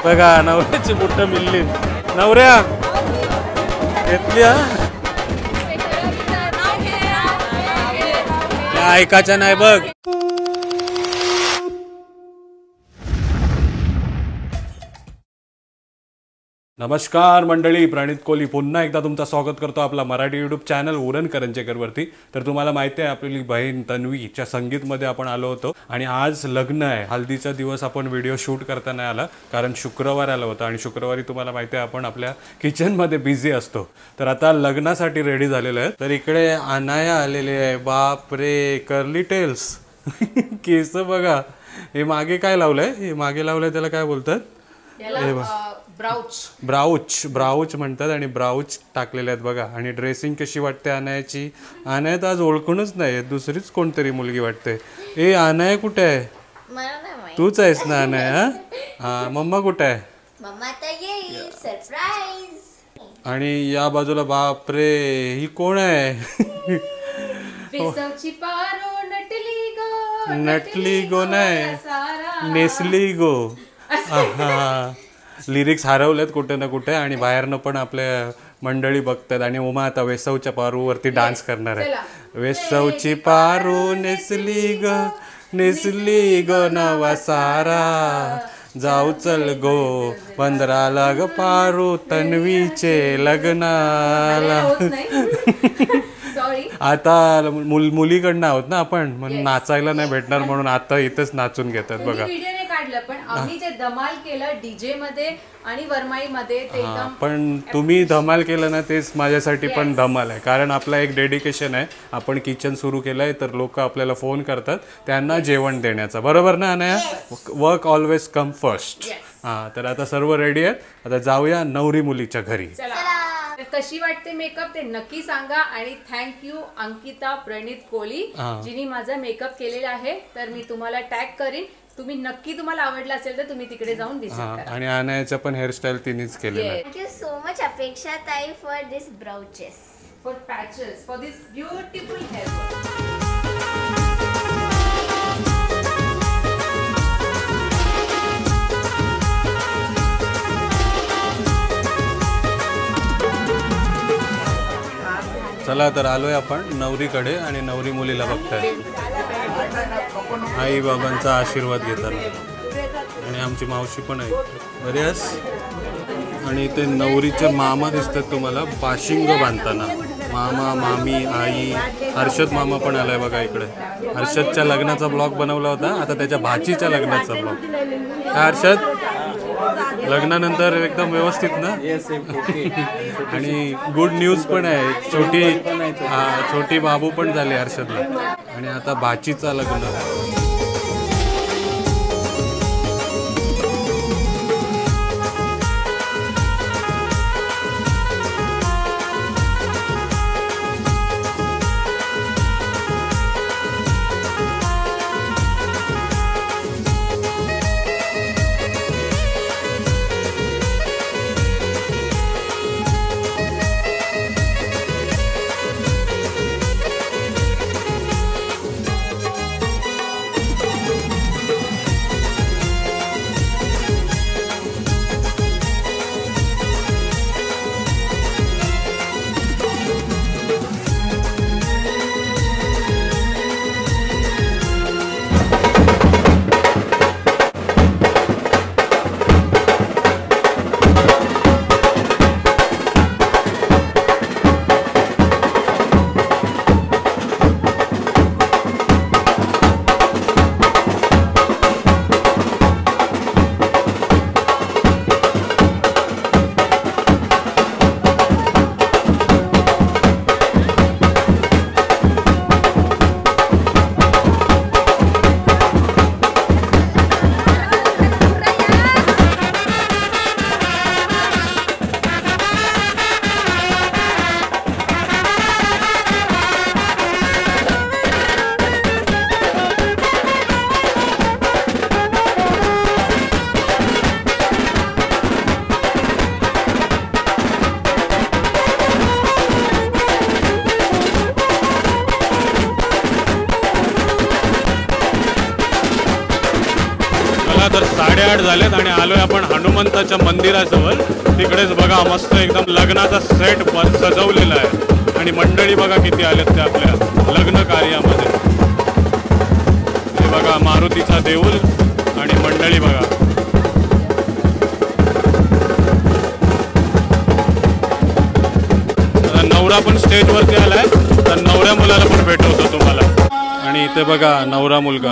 बघा नवऱ्याची बुट्ट मिळली. नवऱ्या घेतली ऐकायचं नाही बघ. नमस्कार मंडळी, प्रणित कोहली पुन्हा एकदा तुमचं स्वागत करतो आपला मराठी यूट्यूब चॅनल उरण करंजेकरवरती. तर तुम्हाला माहिती आहे आपली बहीण तन्वीच्या संगीतमध्ये आपण आलो होतो आणि आज लग्न आहे. हल्दीचा दिवस आपण व्हिडिओ शूट करता नाही आला कारण शुक्रवार आला होता आणि शुक्रवारी तुम्हाला माहिती आहे आपण आपल्या किचनमध्ये बिझी असतो. तर आता लग्नासाठी रेडी झालेलं आहे. तर इकडे अनाया आलेले आहे. बाप रे, कर्ली टेल्स केस बघा. हे मागे काय लावलंय, हे मागे लावलंय त्याला काय बोलतात? ब्राउच म्हणतात आणि ब्राउच टाकलेले आहेत बघा. आणि ड्रेसिंग कशी वाटते अनायाची? अनाया तर आज ओळखूनच नाही, दुसरीच कोणतरी मुलगी वाटते. ए अनाया कुठे आहे? तूच आहेस ना अनाया? हा, मम्मा कुठे आहे? आणि या बाजूला बापरे, ही कोण आहे? नटली गो नाही, नेसली गो. हा, लिरिक्स हरवलेत कुठे ना कुठे आणि बाहेरनं पण आपल्या मंडळी बघतात. आणि उमा आता वेसवच्या पारूवरती डान्स करणार आहे. वेसवची पारू नेसली ग नवा सारा, जाऊ चल गो पंधराला ग पारू तन्वीचे लग्नाला. आता मुलीकडनं आहोत ना आपण, म्हणून नाचायला नाही भेटणार म्हणून आता इथेच नाचून घेतात बघा. पण आम्ही जे धमाल केलं डीजे मध्ये आणि वरमाई मध्ये ते एकदम. पण तुम्ही धमाल केलं ना तेच माझ्यासाठी पण धमाल आहे. कारण आपला एक डेडिकेशन आहे. आपण किचन सुरू केलंय तर लोक आपल्याला फोन करतात त्यांना जेवण देण्याचा, बरोबर ना Anaya? Work always come first. हा, तर आता सर्व रेडी आहेत. आता जाऊया नवरी मुलीच्या घरी. कशी वाटते मेकअप ते नक्की सांगा. आणि थँक्यू अंकिता प्रणित कोहली जिने माझा मेकअप केलेला आहे. तर मी तुम्हाला टॅग करीन. तुम्ही नक्की, तुम्हाला आवडला असेल तर तुम्ही तिकडे जाऊन दिसा. आणि अनायाचा पण हेअरस्टाईल तिनेच केलेला आहे. थँक्यू सो मच अपेक्षा ताई for this brooches, for patches, for this beautiful hair. चला तर आलोय आपण नवरीकडे आणि नवरी मुलीला बघताय. आई बाबांचा आशीर्वाद घेताना. आणि आमची मावशी पण आहे. बरेच. आणि इथे नवरीचे मामा दिसतात तुम्हाला बाशिंग बांधताना. मामा, मामी, आई. हर्षद मामा पण आलाय बघा इकडे. हर्षदच्या लग्नाचा ब्लॉग बनवला होता, आता त्याच्या भाचीच्या लग्नाचा ब्लॉग. हर्षद, लग्नानंतर एकदम व्यवस्थित ना? आणि गुड न्यूज पण आहे. छोटी बाबू पण झाली हर्षदला. आणि आता भाचीचा लग्न. 8:30 झालेत आणि आलोय आपण हनुमंताच्या मंदिराजवळ. तिकडेच बघा मस्त एकदम लग्नाचा सेट सजवलेला आहे आणि मंडळी बघा किती आलेत ते आपल्या लग्न कार्यामध्ये. हे बघा मारुतीचा देऊळ आणि मंडळी बघा. नवरा पण स्टेजवरती आलाय तर नवऱ्या मुलाला पण भेटवतो तुम्हाला. आणि इथे बघा नवरा मुलगा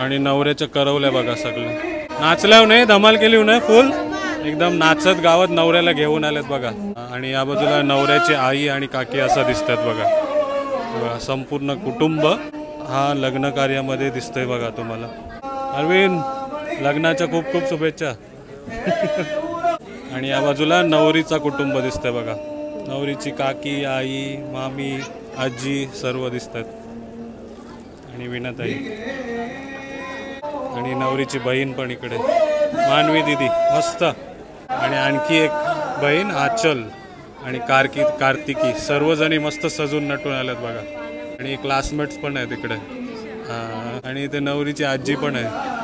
आणि नवऱ्याच्या करवल्या बघा सगळं. नाचल्यावर नाही धमाल केली नाही फुल एकदम नाचत गावात नवऱ्याला घेऊन आलेत बघा. आणि या बाजूला नवऱ्याची आई आणि काकी असं दिसतात बघा. संपूर्ण कुटुंब हा लग्न कार्यामध्ये दिसतंय बघा तुम्हाला. अरविंद लग्नाच्या खूप खूप शुभेच्छा. आणि या बाजूला नवरीचा कुटुंब दिसतंय बघा. नवरीची काकी आई मामी आजी सर्व दिसतात आणि विनाताई आणि नवरीची बहीण पण इकडे मानवी दिदी मस्त. आणि आणखी एक बहीण आचल आणि कार्तिकी सर्वजणी मस्त सजून नटून आल्यात बघा. आणि क्लासमेट्स पण आहेत इकडे. आणि ते नवरीची आजी पण आहे.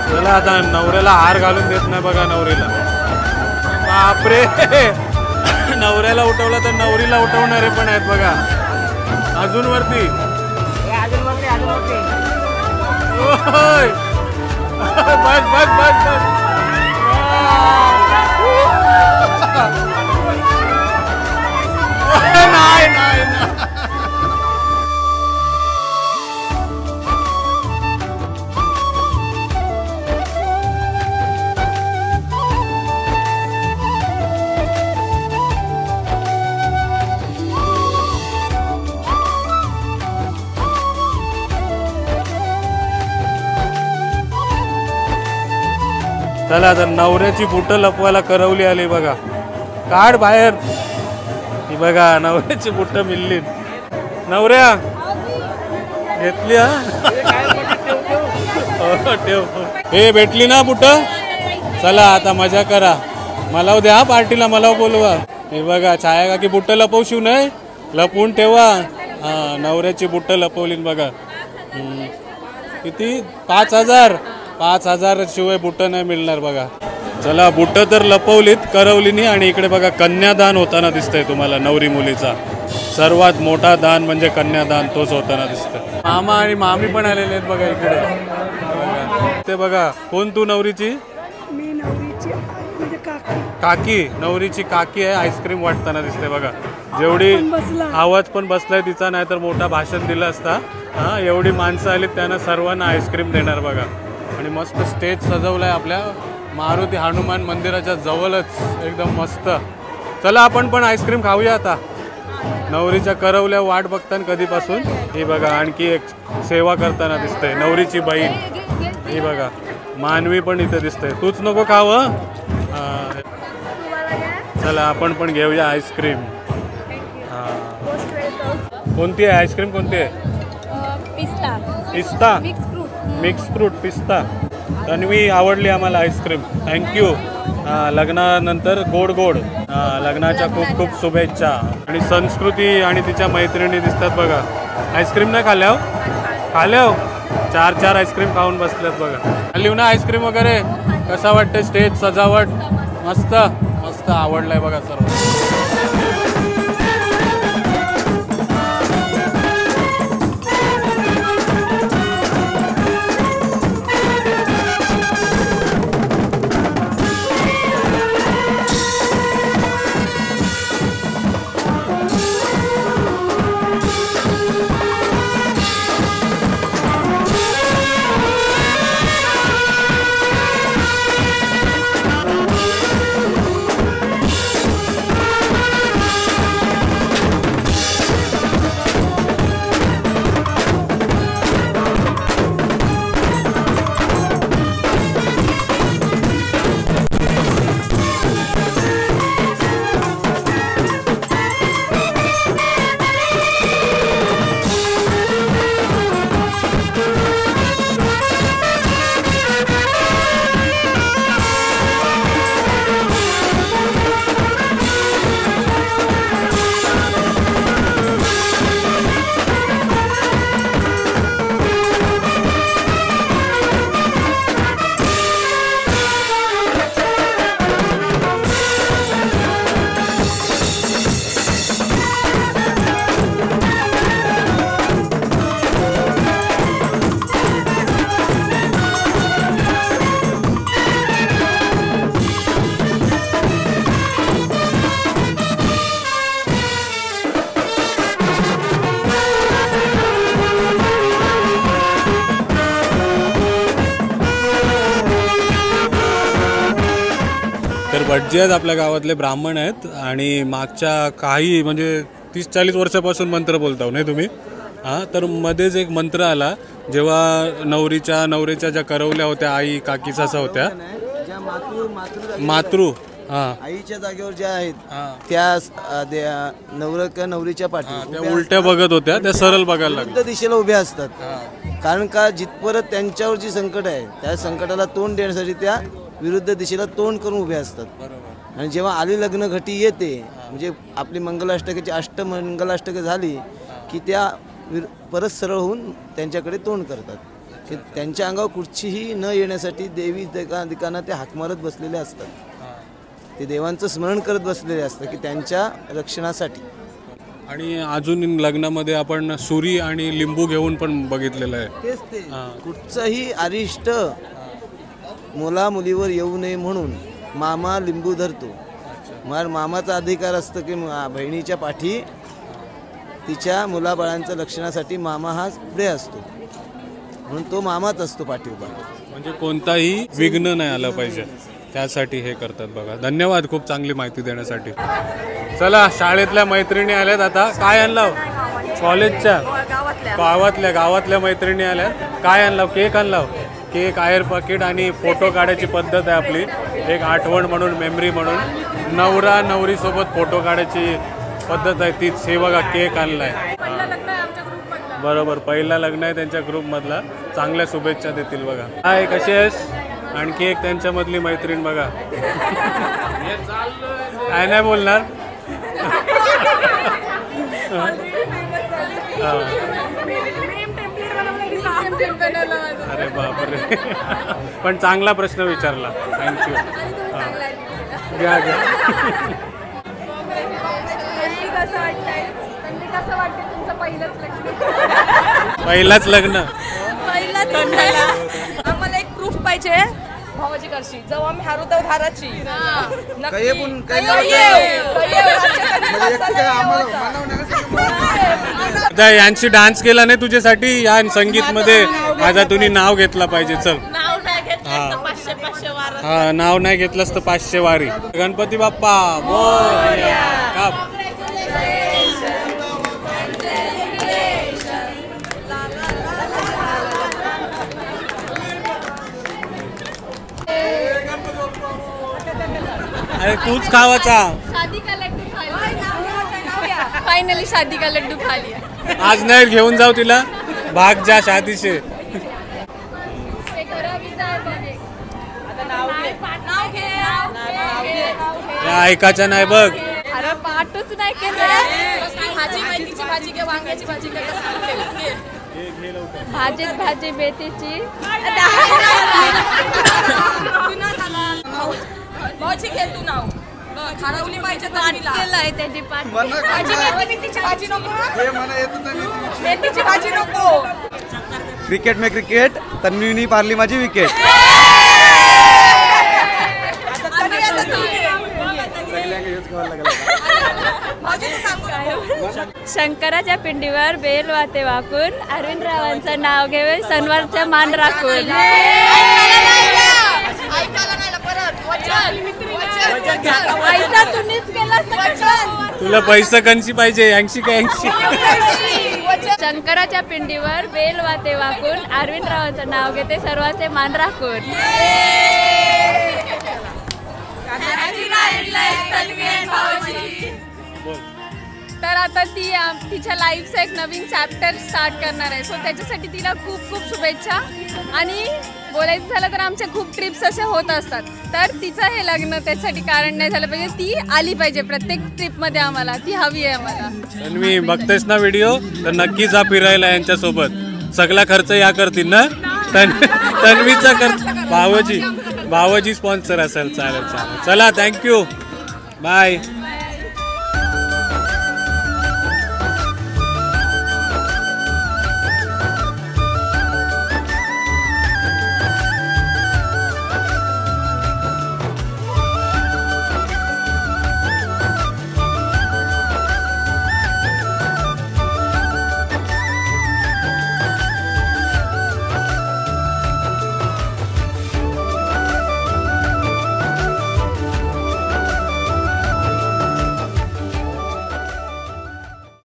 चला आता नवऱ्याला हार घालून देत नाही बघा नवरीला. बापरे नवऱ्याला उठवलं तर नवरीला उठवणारे पण आहेत बघा. अजून वरती बस बस बस बस. नाही नाही चला आता नवऱ्याची बुटं लपवायला करवली आली बघा. काढ बाहेर. ही बघा नवऱ्याची बुटं मिळली. नवऱ्या घेतली ठेव. हे भेटली ना बुटं. चला आता मजा करा. मला द्या पार्टीला मला बोलवा. हे बघा छाया काकी बुटं लपवशिव नाही लपवून ठेवा. हा नवऱ्याची बुटं लपवली बघा. किती 5,000 शिवाय बुटं नाही मिळणार बघा. चला बुटं तर लपवलीत करवलीनी. आणि इकडे बघा कन्यादान होताना दिसतंय तुम्हाला नवरी मुलीचा. सर्वात मोठा दान म्हणजे कन्यादान तोच होताना दिसतंय. मामा आणि मामी पण आलेले आहेत बघा इकडे. ते बघा कोण तू नवरीची? मी नवरीची काकी. नवरीची काकी आहे. आईस्क्रीम वाटताना दिसते बघा. जेवढी आवाज पण बसलाय तिचा नाही तर मोठा भाषण दिलं असता. हा एवढी माणसं आलीत त्यांना सर्वांना आईस्क्रीम देणार बघा. आणि मस्त स्टेज सजवलाय आपल्या मारुती हनुमान मंदिराच्या जवळच एकदम मस्त. चला आपण पण आईस्क्रीम खाऊया आता. नवरीच्या करवल्या वाट बघताना कधीपासून. ही बघा आणखी एक सेवा करताना दिसते नवरीची बहीण. ही बघा मानवी पण इथे दिसते. तूच नको खाव. चला आपण पण घेऊया आईस्क्रीम. कोणती आहे आईस्क्रीम? कोणती आहे? पिस्ता मिक्स फ्रूट पिस्ता. तन्वी आवडली आम्हाला आईस्क्रीम. थँक्यू. लग्नानंतर गोड गोड. लग्नाच्या खूप खूप शुभेच्छा. आणि संस्कृती आणि तिच्या मैत्रिणी दिसतात बघा. आईस्क्रीम नाही खाल्याव 4 आईस्क्रीम खाऊन बसल्यात बघा. लिहू ना आईस्क्रीम वगैरे. कसा वाटतं स्टेज सजावट? मस्त मस्त आवडलाय बघा सर्व. तर भटजी आहेत आपल्या गावातले ब्राह्मण आहेत आणि मागच्या काही म्हणजे 30-40 वर्षापासून मंत्र बोलताव नाही तुम्ही. हां, तर मध्येच एक मंत्र आला जेव्हा नवरीच्या ज्या करवल्या होत्या आई काकी सासा होत्या ज्या मातृ हां आईच्या जागेवर ज्या आहेत त्या नवरीच्या पाठी त्या उलट्या बघत होत्या त्या सरळ बघायला लागल्या. विरुद्ध दिशेला उभ्या असतात. कारण का जिथपर्यंत त्यांच्यावर जी संकट आहे त्या संकटाला तोंड देण्यासाठी त्या विरुद्ध दिशेला तोंड करून उभ्या असतात. आणि जेव्हा आली लग्न घटी येते म्हणजे आपली मंगलाष्टकाची मंगलाष्टक झाली की त्या परत सरळ होऊन त्यांच्याकडे तोंड करतात की त्यांच्या अंगावर कुठचीही न येण्यासाठी देवी दिकांना ते हाक मारत बसलेले असतात. ते देवांचं स्मरण करत बसलेले असतात की त्यांच्या रक्षणासाठी. आणि अजून लग्नामध्ये आपण सुरी आणि लिंबू घेऊन पण बघितलेलं आहे. तेच ते कुठचंही अरिष्ट मुला मुलीवर येऊ नये म्हणून मामा लिंबू धरतो. मामाचा अधिकार असतं की बहिणीच्या पाठी तिच्या मुलाबाळांच्या रक्षणासाठी मामा हा पुढे असतो म्हणून तो मामाच असतो पाठी उभा. म्हणजे कोणताही विघ्न नाही आलं पाहिजे त्यासाठी हे करतात बघा. धन्यवाद खूप चांगली माहिती देण्यासाठी. चला शाळेतल्या मैत्रिणी आल्यात. आता काय आणलं कॉलेजच्या गावातल्या मैत्रिणी आल्यात. काय आणलं केक आणला केक आयर पाकिट आणि फोटो काढायची पद्धत आहे आपली एक आठवण म्हणून मेमरी म्हणून नवरा नवरीसोबत फोटो काढायची पद्धत आहे तीच. हे बघा केक आणलाय. बरोबर पहिला लग्न आहे त्यांच्या ग्रुपमधला. चांगल्या शुभेच्छा देतील बघा. हाय कशी आहेस. आणखी एक त्यांच्यामधली मैत्रीण बघा. काय नाही बोलणार. अरे बापरे पण चांगला प्रश्न विचारला. थँक्यू. घ्या घ्या. पहिलाच लग्न आम्हाला एक प्रूफ पाहिजे भावाची करशी जेव्हा आम्ही हारू तेव्हा धाराची यांची डान्स केला नाही तुझ्यासाठी या संगीत मध्ये माझा तुम्ही नाव घेतला पाहिजे. चल हा नाव नाही घेतलंस तर 500 वारी. गणपती बाप्पा मोरया. अरे तूच खावाचा. फायनली शादी का लड्डू खा लिया. आज नाही घेऊन जाऊ तिला भाग जा शादीचे. ऐकायचं नाही बघ. अरे पाठच नाही केलं. भाजी मेथीची भाजी घे वांग्याची भाजी घे भाजी मेथीची भाजी घे तू नाव खारवली पाहिजे केलंय त्याची भाजी मेथीची भाजी नको मेथीची भाजी नको. क्रिकेट में क्रिकेट तन्वीनी पारली माझी विकेट. शंकराच्या पिंडीवर बेल वाते वाकून अरविंदरावांचं नाव घेऊन सणवारचा मान राखून. पैसा तुम्हीच केला. तुला पैसा कंची पाहिजे 80 का 80. शंकराच्या पिंडीवर बेल वाते वाकून अरविंदरावांचं नाव घेते सर्वांचे मान राखून. तर आता ती तिच्या लाईफचा एक नवीन चॅप्टर स्टार्ट करणार आहे. सो त्याच्यासाठी तिला खूप खूप शुभेच्छा. आणि बोलायचं झालं तर आमच्या खूप ट्रिप्स असे होत असतात. तर तिचं हे लग्न त्याच्यासाठी कारण नाही झालं पाहिजे. ती आली पाहिजे प्रत्येक ट्रिपमध्ये. आम्हाला ती हवी आहे आम्हाला. तन्वी बघतेस ना व्हिडिओ तर नक्कीच जा फिरायला यांच्यासोबत. सगळा खर्च या करतील ना. तन्वीचा खर्च भावजी स्पॉन्सर असेल. चालेल चला थँक्यू बाय.